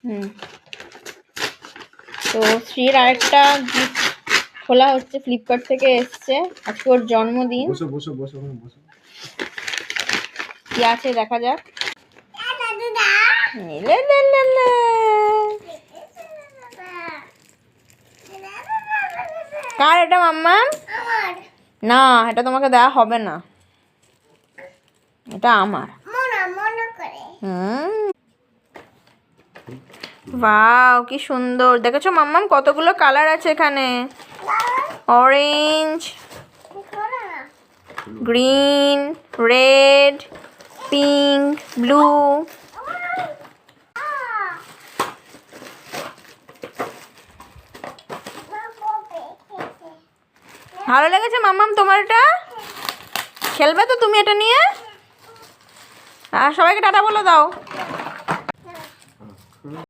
হুম, তো শ্রীর আরেকটা গিফট খোলা হচ্ছে, ফ্লিপকার্ট থেকে এসছে। আজকে ওর জন্মদিন। বসো বসো বসো বসো। কি আছে দেখা যাক। লে লে লে লে। কার এটা মাম্মা? না, এটা তোমাকে দেওয়া হবে না, এটা আমার। ওয়াও, কি সুন্দর! দেখেছো মাম্মাম, কতগুলো কালার আছে এখানে। Orange, green, red, pink, blue. ভালো লেগেছে মাম্মাম তোমার এটা? খেলবে তো তুমি এটা নিয়ে? আর সবাইকে টাটা বলে দাও।